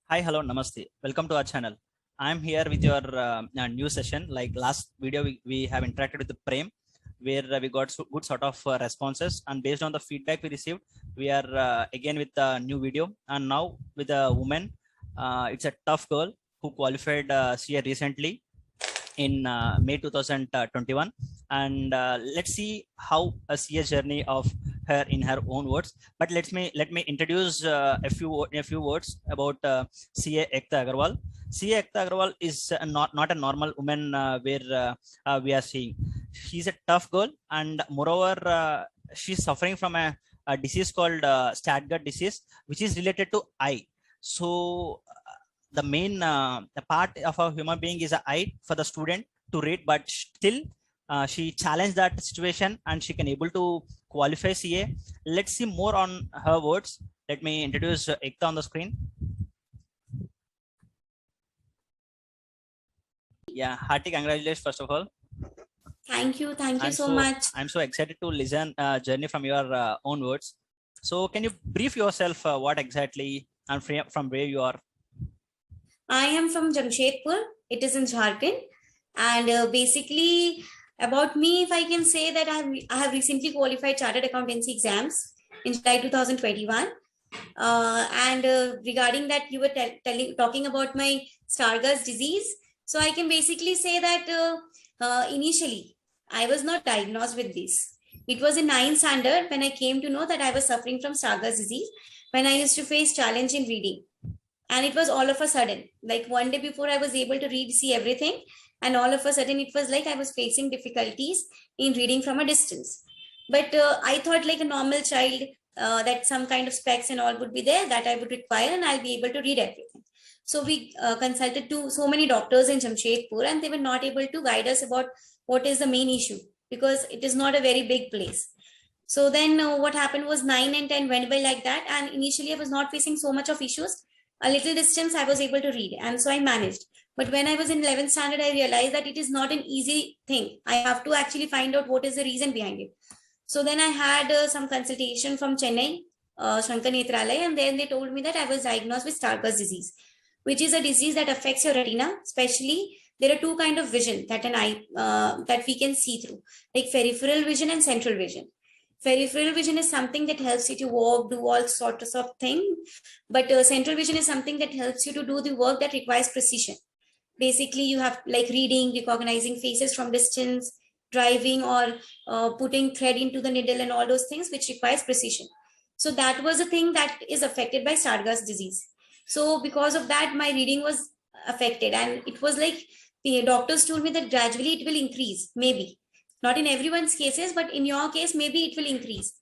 Hi, hello, namaste. Welcome to our channel. I'm here with your new session. Like last video, we have interacted with the Prem, where we got good sort of responses, and based on the feedback we received, we are again with a new video. And now with a woman, it's a tough girl who qualified CA recently in May 2021, and let's see how a CA journey of her in her own words. But let me introduce a few words about CA Ekta Agarwal. CA Ekta Agarwal is not a normal woman where we are seeing. She's a tough girl, and moreover, she's suffering from a disease called Stargardt disease, which is related to eye. So the main the part of a human being is a eye for the student to read, but still she challenged that situation and she can able to qualify CA. Let's see more on her words. Let me introduce Ekta on the screen. Yeah, hearty congratulations first of all. Thank you. Thank you I'm so so much. I'm so excited to listen journey from your own words. So can you brief yourself what exactly and from where you are? I am from Jamshedpur. It is in Jharkhand. And basically, about me, if I can say that I have recently qualified chartered accountancy exams in July 2021. And regarding that, you were talking about my Stargardt's disease. So I can basically say that initially, I was not diagnosed with this. It was in 9th standard when I came to know that I was suffering from Stargardt's disease, when I used to face challenge in reading. And it was all of a sudden, like one day before I was able to read, see everything, and all of a sudden it was like I was facing difficulties in reading from a distance. But I thought like a normal child, that some kind of specs and all would be there that I would require and I'll be able to read everything. So we consulted to so many doctors in Jamshedpur, and they were not able to guide us about what is the main issue, because it is not a very big place. So then what happened was 9 and 10 went by like that. And initially I was not facing so much of issues. A little distance I was able to read, and so I managed. But when I was in 11th standard, I realized that it is not an easy thing. I have to actually find out what is the reason behind it. So then I had some consultation from Chennai, Shankar Netralaya, and then they told me that I was diagnosed with Stargardt's disease, which is a disease that affects your retina. Especially, there are two kind of vision that an eye that we can see through, like peripheral vision and central vision. Peripheral vision is something that helps you to walk, do all sorts of things, but central vision is something that helps you to do the work that requires precision. Basically, you have like reading, recognizing faces from distance, driving, or putting thread into the needle, and all those things which requires precision. So that was a thing that is affected by Stargardt's disease. So because of that, my reading was affected, and it was like the doctors told me that gradually it will increase, maybe not in everyone's cases, but in your case maybe it will increase.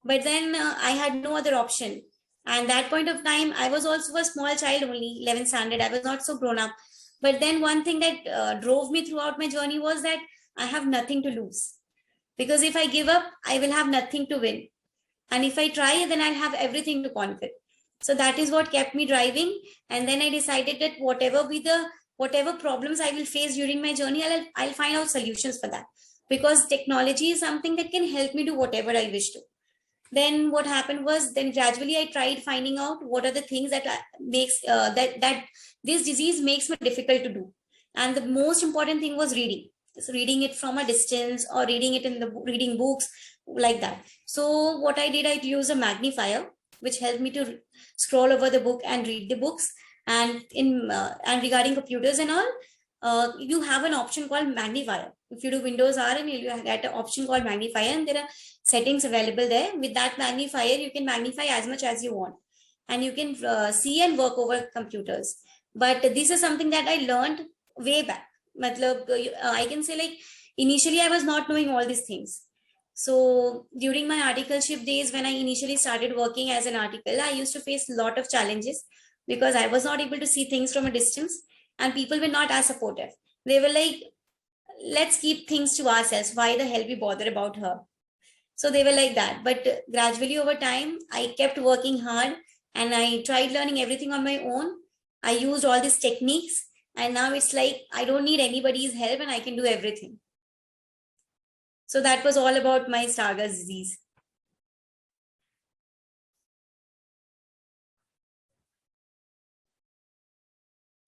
But then I had no other option. And that point of time, I was also a small child, only 11th standard. I was not so grown up. But then one thing that drove me throughout my journey was that I have nothing to lose, because if I give up, I will have nothing to win, and if I try, then I'll have everything to conquer. So that is what kept me driving. And then I decided that whatever problems I will face during my journey, I'll find out solutions for that, because technology is something that can help me do whatever I wish to. Then what happened was, then gradually I tried finding out what are the things that makes that this disease makes me difficult to do. And the most important thing was reading. So reading it from a distance, or reading it in the reading books, like that. So what I did, I used a magnifier which helped me to scroll over the book and read the books. And regarding computers and all, you have an option called magnifier. If you do Windows R, and you get an option called magnifier, and there are settings available there. With that magnifier, you can magnify as much as you want, and you can see and work over computers. But this is something that I learned way back. Matlab, I can say, like, initially I was not knowing all these things. So during my articleship days, when I initially started working as an article, I used to face a lot of challenges, because I was not able to see things from a distance, and people were not as supportive. They were like, let's keep things to ourselves. Why the hell we bother about her? So they were like that. But gradually over time, I kept working hard, and I tried learning everything on my own. I used all these techniques, and now it's like I don't need anybody's help, and I can do everything. So that was all about my Stargardt's disease.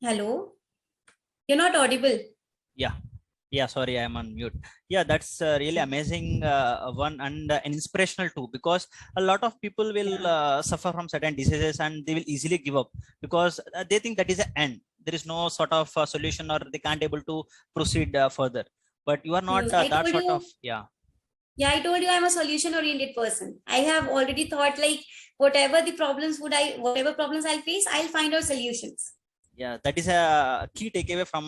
Hello, you're not audible. Yeah, sorry, I'm on mute. Yeah, that's really amazing one, and an inspirational too, because a lot of people will suffer from certain diseases and they will easily give up because they think that is the end. There is no sort of solution, or they can't able to proceed further. But you are not I that told sort of, you, yeah. yeah, I told you I'm a solution oriented person. I have already thought like whatever problems I'll face, I'll find out solutions. Yeah, that is a key takeaway from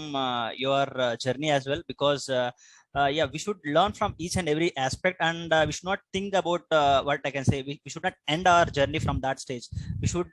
your journey as well, because yeah, we should learn from each and every aspect, and we should not think about what I can say. We should not end our journey from that stage. We should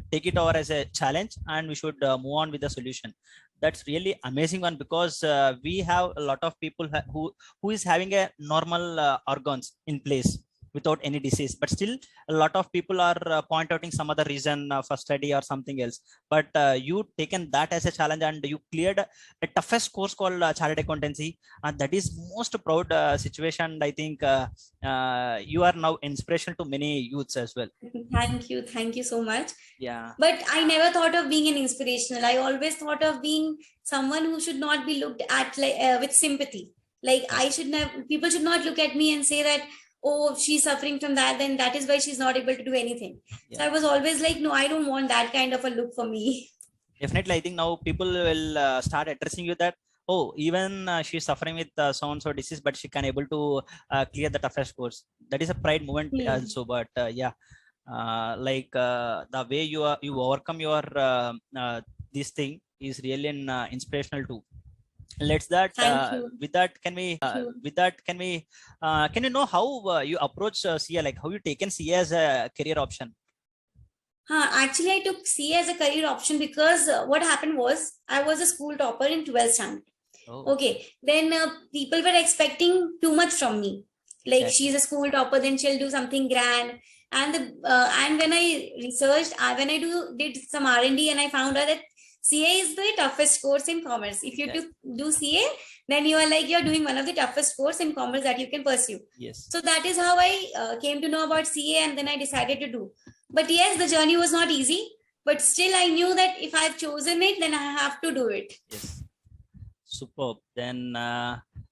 take it over as a challenge, and we should move on with the solution. That's really amazing one, because we have a lot of people who is having a normal organs in place without any disease, but still a lot of people are point outing some other reason for study or something else. But you taken that as a challenge, and you cleared a toughest course called chartered accountancy, and that is most proud situation. I think you are now inspiration to many youths as well. Thank you so much. Yeah. But I never thought of being an inspirational. I always thought of being someone who should not be looked at like with sympathy. Like I should never, people should not look at me and say that, oh, she's suffering from that, then that is why she's not able to do anything. Yeah. So I was always like, no, I don't want that kind of a look for me. Definitely, I think now people will start addressing you that, oh, even she's suffering with so and so disease, but she can able to clear the toughest course. That is a pride moment also. But yeah, like the way you overcome your this thing is really an inspirational too. Let's that Thank you. with that can we can you know how you approach CA, like how you taken CA as a career option? Actually, I took CA as a career option because what happened was I was a school topper in 12th standard. Oh. Okay, then people were expecting too much from me. Like Exactly. she's a school topper, then she'll do something grand. And when I researched, when I did some R&D, and I found out that CA is the toughest course in commerce. If you do CA, then you are like you're doing one of the toughest course in commerce that you can pursue. Yes. So that is how I came to know about CA, and then I decided to do. But yes, the journey was not easy. But still, I knew that if I've chosen it, then I have to do it. Yes. Superb. Then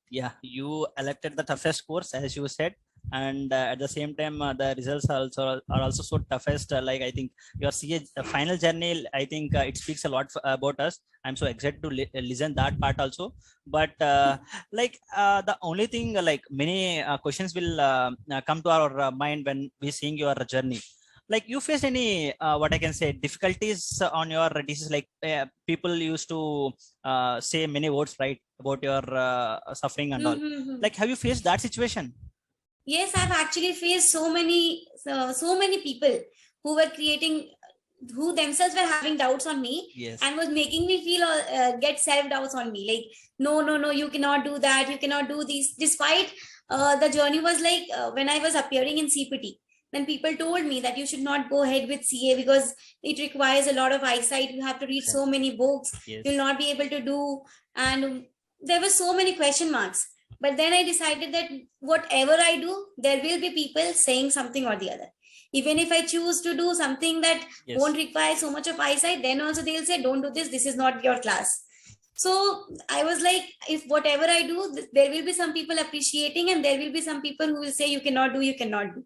yeah, you elected the toughest course, as you said, and at the same time the results are also so toughest. Like I think your CA final journey, I think it speaks a lot about us. I'm so excited to listen that part also. But like the only thing, like many questions will come to our mind when we seeing your journey. Like you faced any what I can say difficulties on your disease? Like people used to say many words, right, about your suffering and all. Like have you faced that situation? Yes, I've actually faced so many people who were who themselves were having doubts on me. Yes. And was making me feel get self doubts on me, like no, you cannot do that, you cannot do this, despite the journey was like when I was appearing in CPT, then people told me that you should not go ahead with CA because it requires a lot of eyesight, you have to read so many books. Yes. You'll not be able to do, and there were so many question marks. But then I decided that whatever I do, there will be people saying something or the other. Even if I choose to do something that won't require so much of eyesight, then also they'll say, don't do this is not your class. So I was like, if whatever I do, there will be some people appreciating, and there will be some people who will say you cannot do.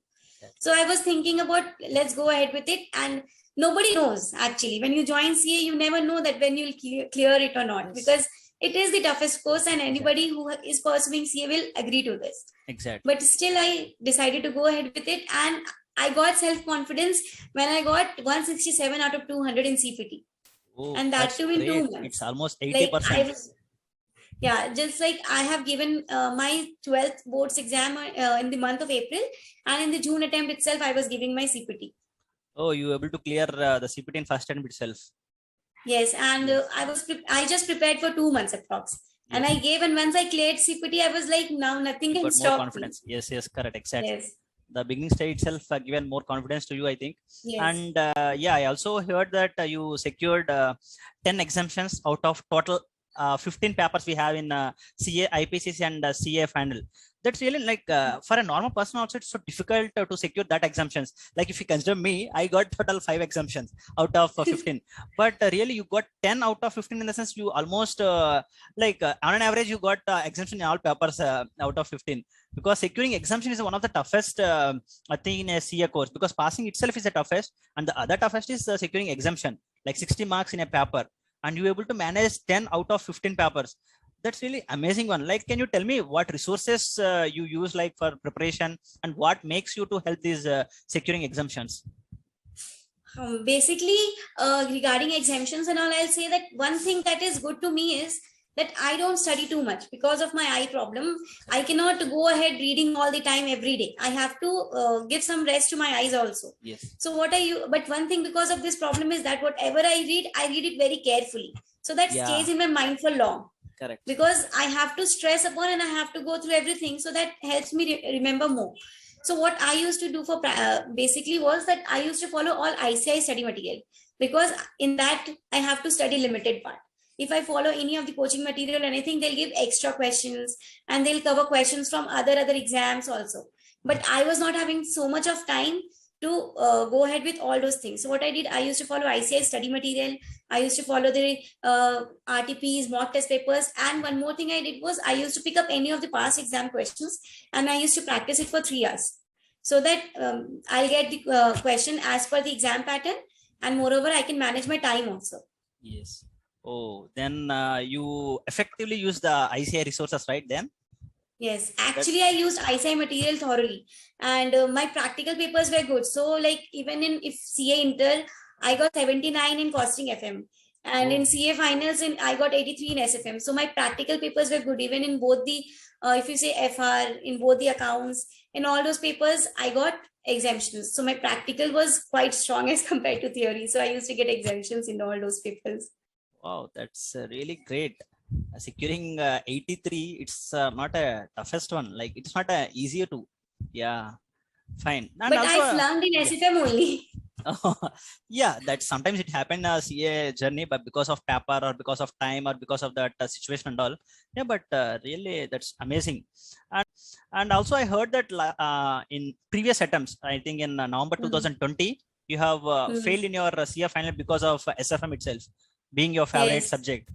So I was thinking about, let's go ahead with it. And nobody knows, actually, when you join CA, you never know that when you'll clear it or not, because it is the toughest course, and anybody who is pursuing CA will agree to this. Exactly. But still, I decided to go ahead with it, and I got self-confidence when I got 167 out of 200 in CPT. Oh, and that too in 2 months. It's almost 80%. Like yeah, just like I have given my 12th boards exam in the month of April, and in the June attempt itself, I was giving my CPT. Oh, you were able to clear the CPT in first attempt itself. Yes, and I just prepared for 2 months approx. And I gave, and once I cleared CPT, I was like, now nothing can stop more confidence. Me. Yes, correct, exactly. Yes. The beginning stage itself given more confidence to you, I think. Yes. And yeah, I also heard that you secured 10 exemptions out of total 15 papers we have in CA, IPCC and CA final. That's really like for a normal person also it's so difficult to secure that exemptions. Like if you consider me, I got total 5 exemptions out of 15, but really you got 10 out of 15, in the sense you almost on an average you got exemption in all papers out of 15, because securing exemption is one of the toughest I think in a CA course, because passing itself is the toughest, and the other toughest is securing exemption, like 60 marks in a paper, and you able to manage 10 out of 15 papers. That's really amazing one. Like, can you tell me what resources you use like for preparation, and what makes you to help these securing exemptions? Basically, regarding exemptions and all, I'll say that one thing that is good to me is that I don't study too much because of my eye problem. I cannot go ahead reading all the time every day. I have to give some rest to my eyes also. Yes. So what are you? But one thing because of this problem is that whatever I read it very carefully, so that Yeah. stays in my mind for long. Correct. Because I have to stress upon and I have to go through everything, so that helps me remember more. So what I used to do for basically was that I used to follow all ICI study material, because in that I have to study limited part. If I follow any of the coaching material or anything, they'll give extra questions and they'll cover questions from other exams also. But I was not having so much of time to go ahead with all those things. So what I did, I used to follow ICI study material. I used to follow the RTPs, mock test papers. And one more thing I did was I used to pick up any of the past exam questions and I used to practice it for 3 hours, so that I'll get the question as per the exam pattern. And moreover, I can manage my time also. Yes. Oh, then you effectively use the ICI resources, right? Then. Yes, actually, I used ICI material thoroughly, and my practical papers were good. So, like even in if CA Inter, I got 79 in costing FM, and in CA finals, I got 83 in SFM. So my practical papers were good. Even in both the if you say FR, in both the accounts, in all those papers, I got exemptions. So my practical was quite strong as compared to theory. So I used to get exemptions in all those papers. Wow, that's really great. Securing 83, it's not a toughest one. Like it's not a easier to. Yeah, fine. And but also, I flunked in SFM only. Yeah, that sometimes it happened CA journey, but because of paper or because of time or because of that situation and all. Yeah, but really that's amazing. And also I heard that in previous attempts, I think in November 2020, you have failed in your CA final because of SFM itself being your favorite subject,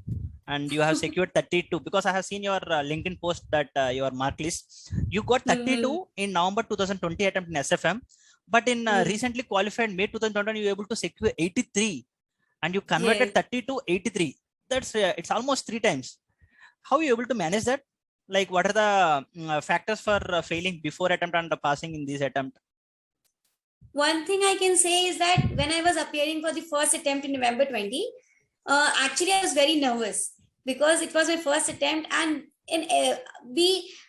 and you have secured 32, because I have seen your LinkedIn post that your mark list, you got 32 in November 2020 attempt in SFM, but in recently qualified May 2020 you were able to secure 83, and you converted 30 to 83. That's it's almost 3 times. How are you able to manage that? Like what are the factors for failing before attempt and passing in this attempt? One thing I can say is that when I was appearing for the first attempt in November 20, actually I was very nervous because it was my first attempt, and in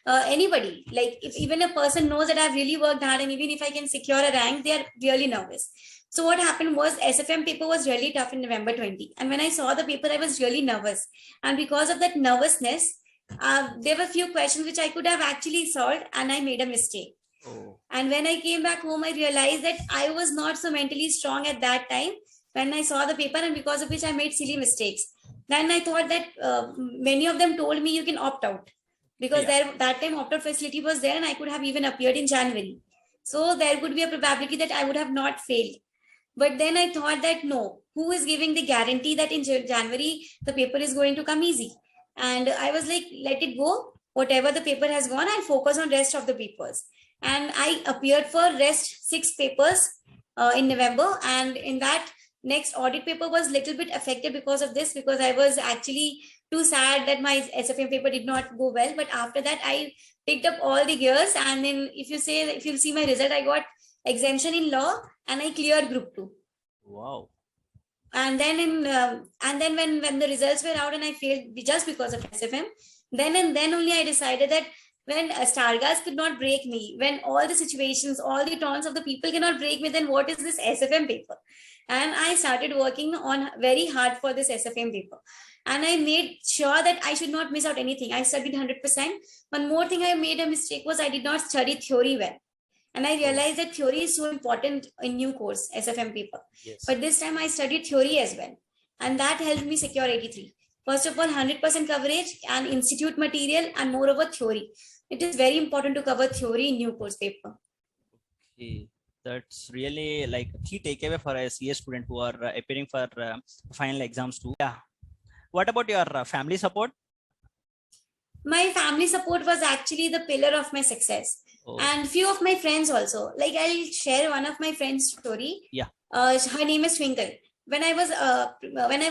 anybody, like if even a person knows that I've really worked hard and even if I can secure a rank, they are really nervous. So what happened was SFM paper was really tough in November 20, and when I saw the paper I was really nervous, and because of that nervousness there were few questions which I could have actually solved and I made a mistake. And when I came back home I realized that I was not so mentally strong at that time when I saw the paper, and because of which I made silly mistakes. Then I thought that many of them told me you can opt out, because that time opt out facility was there and I could have even appeared in January. So there could be a probability that I would have not failed. But then I thought that no, who is giving the guarantee that in January the paper is going to come easy? And I was like, let it go. Whatever the paper has gone, I'll focus on rest of the papers. And I appeared for rest 6 papers in November. And in that, next audit paper was little bit affected because of this, because I was actually too sad that my SFM paper did not go well. But after that, I picked up all the gears. And then if you'll see my result, I got exemption in law and I cleared group 2. Wow. And then when the results were out and I failed just because of SFM, then only I decided that when Stargaz could not break me, when all the situations, all the taunts of the people cannot break me, then what is this SFM paper? And I started working on very hard for this SFM paper. And I made sure that I should not miss out anything. I studied 100%. One more thing I made a mistake was I did not study theory well. And I realized that theory is so important in new course, SFM paper. Yes. But this time I studied theory as well. And that helped me secure 83. First of all, 100% coverage and institute material and moreover theory. it is very important to cover theory in new course paper. Okay. That's really like a key takeaway for a CS student who are appearing for final exams too. Yeah. What about your family support? My family support was actually the pillar of my success. Oh, And few of my friends also. Like I'll share one of my friends' story. Yeah. Her name is Twinkle. When I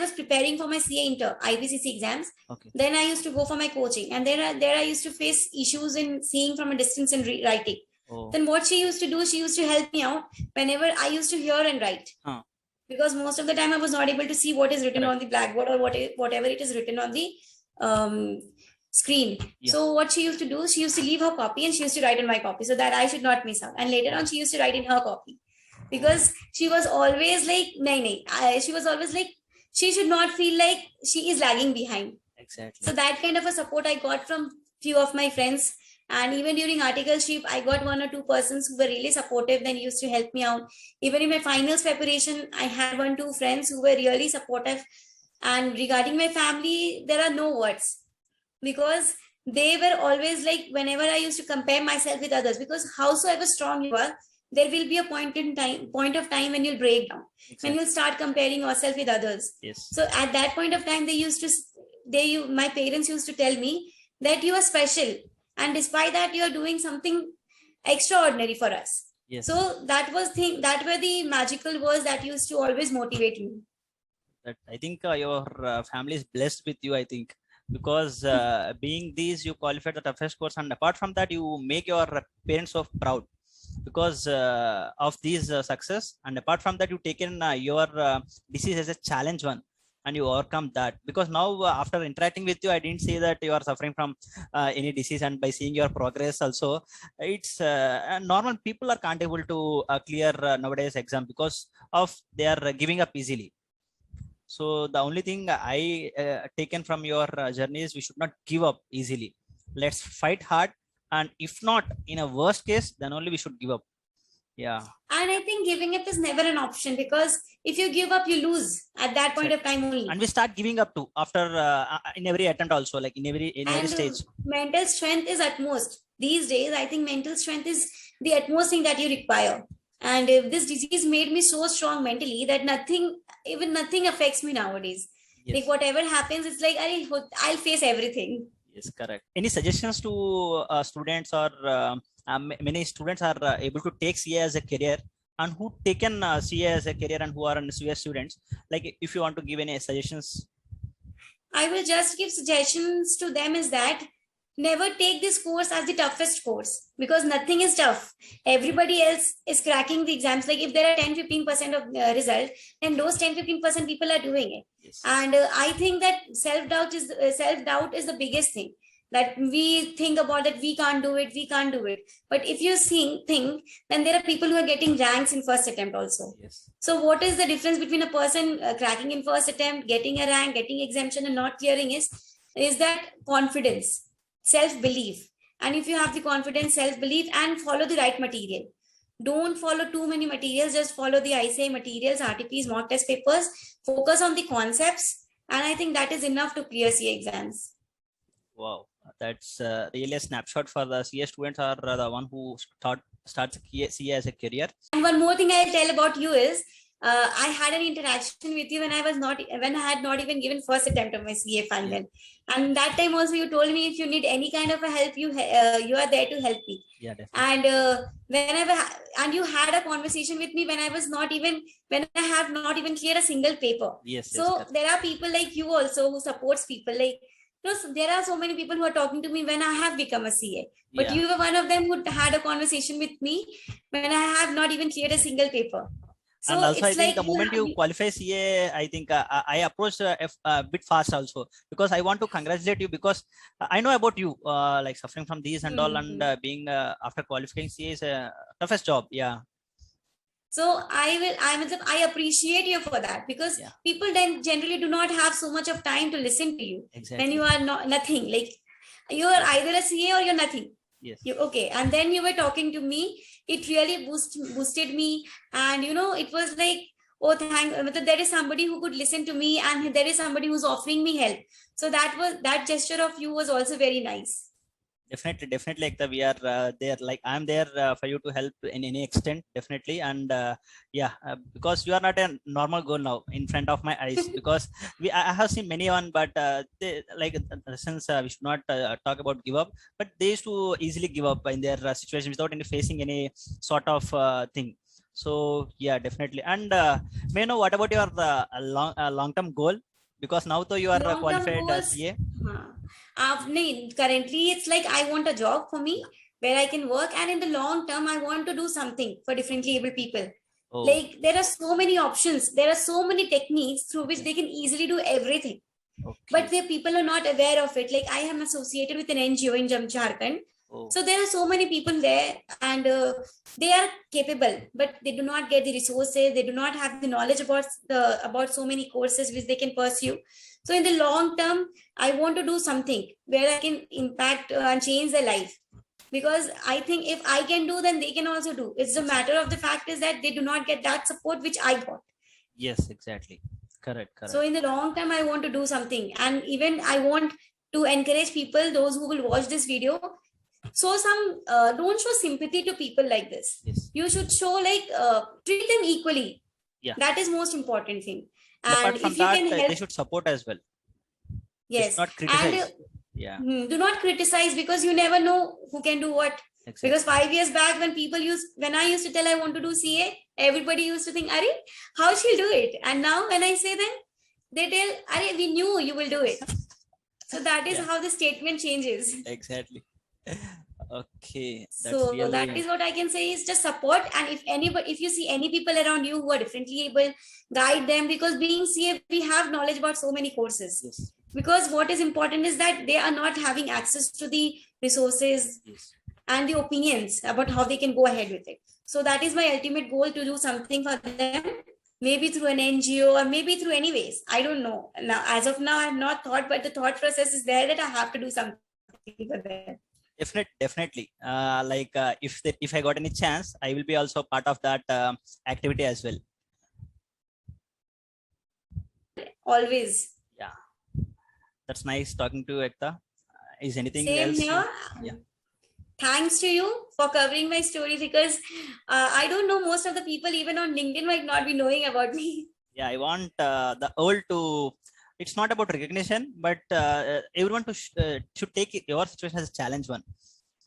was preparing for my CA Inter IPCC exams, okay. then I used to go for my coaching, and there I used to face issues in seeing from a distance and writing. Oh, Then what she used to do, she used to help me out whenever I used to hear and write. Huh. Because most of the time I was not able to see what is written Correct. on the blackboard or whatever it is written on the screen. Yeah. So what she used to do, she used to leave her copy and she used to write in my copy so that I should not miss out. And later on, she used to write in her copy because she was always like, she was always like, she should not feel like she is lagging behind. Exactly. So that kind of a support I got from few of my friends. And even during articleship, I got one or two persons who were really supportive, then used to help me out. Even in my finals preparation, I had 1-2 friends who were really supportive. And regarding my family, there are no words because they were always like, whenever I used to compare myself with others, because howsoever strong you are, there will be a point of time when you'll break down, when you'll start comparing yourself with others. Yes. So at that point of time, my parents used to tell me that you are special, and despite that, you are doing something extraordinary for us. Yes. So that were the magical words that used to always motivate me. That I think your family is blessed with you, I think, because being these, you qualified the toughest course, and apart from that, you make your parents so proud because of these success. And apart from that, you taken your disease as a challenge one, and you overcome that. Because now after interacting with you, I didn't say that you are suffering from any disease, and by seeing your progress also, it's normal people are can't able to clear nowadays exam because of they are giving up easily. So the only thing I taken from your journey is we should not give up easily. Let's fight hard, and if not, in a worst case, then only we should give up. Yeah. And I think giving up is never an option, because if you give up, you lose at that point of time only. And we start giving up too after in every attempt also, like in every stage. Mental strength is utmost these days. I think mental strength is the utmost thing that you require. And if this disease made me so strong mentally that even nothing affects me nowadays. Yes. Like whatever happens, it's like I'll face everything. Yes, correct. Any suggestions to students, or many students are able to take CA as a career, and who taken CA as a career and who are CA students? Like if you want to give any suggestions. I will just give suggestions to them is that never take this course as the toughest course, because nothing is tough. Everybody else is cracking the exams. Like if there are 10-15% of result, then those 10-15% people are doing it. Yes. And I think that self-doubt is the biggest thing, that we think about that we can't do it. But if you think, then there are people who are getting ranks in first attempt also. Yes. So what is the difference between a person cracking in first attempt, getting a rank, getting exemption and not clearing is that confidence, self-belief. And if you have the confidence, self-belief, and follow the right material, don't follow too many materials, just follow the ICAI materials, RTPs, mock test papers, focus on the concepts, and I think that is enough to clear CA exams. Wow, that's really a snapshot for the CA students, or the one who starts CA as a career. And one more thing I'll tell about you is, I had an interaction with you when I had not even given first attempt of my CA final. Yeah. And that time also you told me if you need any kind of a help, you are there to help me. Yeah, definitely. And and you had a conversation with me when I have not even cleared a single paper. Yes. So there are people like you also who supports people like. There are so many people who are talking to me when I have become a CA. But you were one of them who had a conversation with me when I have not even cleared a single paper. So and also, I think like the moment you qualify CA, I think I approached a bit fast also, because I want to congratulate you, because I know about you, like suffering from these and all, and being after qualifying CA is a toughest job. Yeah. So I appreciate you for that, because people then generally do not have so much of time to listen to you. Exactly. When you are nothing, like you are either a CA or you're nothing. Yes. Okay. And then you were talking to me. It really boosted me. And it was like, oh, there is somebody who could listen to me, and there is somebody who's offering me help. So that gesture of you was also very nice. Definitely, Ekta, we are there. Like I'm there for you to help in any extent, definitely. And because you are not a normal girl now in front of my eyes. Because I have seen many one, but they, like since we should not talk about give up, but they used to easily give up in their situation without any facing any sort of thing. So yeah, definitely. And may I know what about your long term goal? Because now though you are Long-term qualified goals. CA. Currently, it's like I want a job for me where I can work, and in the long term, I want to do something for differently able people. Oh, Like there are so many options, there are so many techniques through which they can easily do everything. okay. But the people are not aware of it. Like I am associated with an NGO in Jharkhand. Oh, So there are so many people there, and they are capable, but they do not get the resources. They do not have the knowledge about so many courses which they can pursue. So in the long term, I want to do something where I can impact and change their life. Because I think if I can do, then they can also do. It's a matter of the fact is that they do not get that support which I got. yes, exactly. Correct. So in the long term, I want to do something. And even I want to encourage people, those who will watch this video. So don't show sympathy to people like this. Yes. You should show treat them equally. Yeah. That is most important thing. And And apart from if you that, can help, they should support as well. They should yes. not And criticize. Yeah, do not criticize, because you never know who can do what. exactly. Because 5 years back, when I used to tell I want to do CA, everybody used to think, Ari, how she'll do it? And now when I say them, they tell, Ari, we knew you will do it. So that is Yeah. how the statement changes. Exactly. Okay, that's So really that is what I can say is just support. And if you see any people around you who are differently able, guide them, because being CA, we have knowledge about so many courses. yes. Because what is important is that they are not having access to the resources Yes. and the opinions about how they can go ahead with it. So that is my ultimate goal, to do something for them, maybe through an NGO or maybe through any ways. I don't know. Now, as of now, I have not thought, but the thought process is there that I have to do something for them. Definitely. If I got any chance, I will be also part of that activity as well. Always. Yeah, that's nice talking to you, Ekta. Is anything Same else? here. Yeah. Thanks to you for covering my story, because I don't know, most of the people even on LinkedIn might not be knowing about me. Yeah, I want the world to. It's not about recognition, but everyone should take your situation as a challenge one,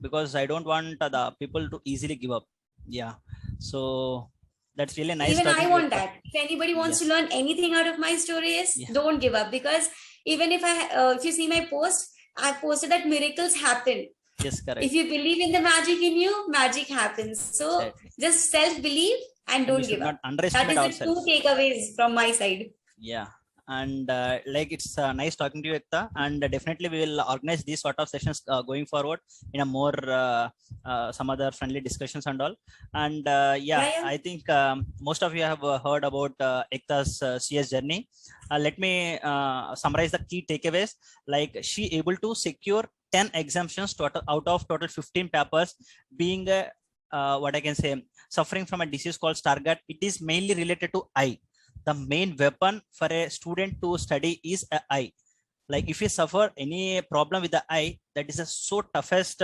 because I don't want the people to easily give up. Yeah, so that's really nice. Even talking I to want Ekta. that. If anybody wants Yes. to learn anything out of my story, is Yeah. don't give up. Because even if you see my post, I posted that miracles happen. Yes, correct. If you believe in the magic in you, magic happens. So Exactly. just self-believe and And we don't should give not up. That underestimate is the two ourselves. takeaways from my side. Yeah, and like it's nice talking to you, Ekta, and definitely we will organize these sort of sessions going forward in a more some other friendly discussions and all. And Yeah. I think most of you have heard about Ekta's CS journey. Let me summarize the key takeaways. Like, she able to secure 10 exemptions total out of total 15 papers, being what I can say, suffering from a disease called Stargardt. It is mainly related to eye. The main weapon for a student to study is a eye. Like, if you suffer any problem with the eye, that is a so toughest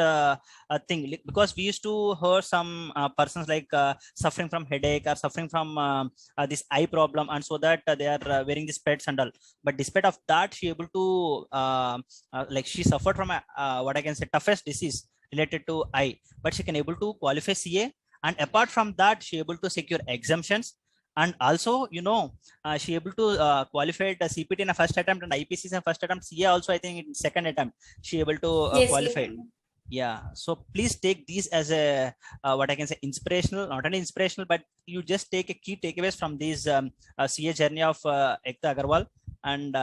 thing. Because we used to hear some persons like suffering from headache or suffering from this eye problem, and so that they are wearing these pets and all. But despite of that, she able to like, she suffered from a what I can say, toughest disease related to eye, but she can able to qualify CA. And apart from that, she able to secure exemptions. And also, she able to qualify the CPT in a first attempt, and IPCs in first attempt, CA also I think in second attempt she able to Yes, qualify. yes. Yeah, so please take these as a what I can say, inspirational, not only inspirational, but you just take a key takeaways from these CA journey of Ekta Agarwal. And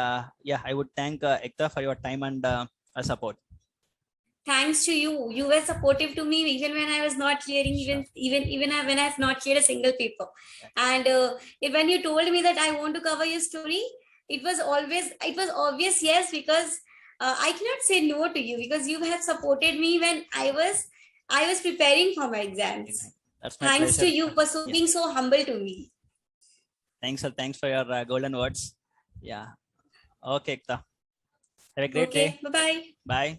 yeah, I would thank Ekta for your time and support. Thanks to you. You were supportive to me even when I was not clearing, even when I have not cleared a single paper. And when you told me that I want to cover your story, it was obvious, yes, because I cannot say no to you, because you have supported me when I was preparing for my exams. That's my Thanks pleasure. to you for being so humble to me. Thanks, sir. Thanks for your golden words. Yeah. Okay, Ekta. Have a great day. Bye-bye. Bye.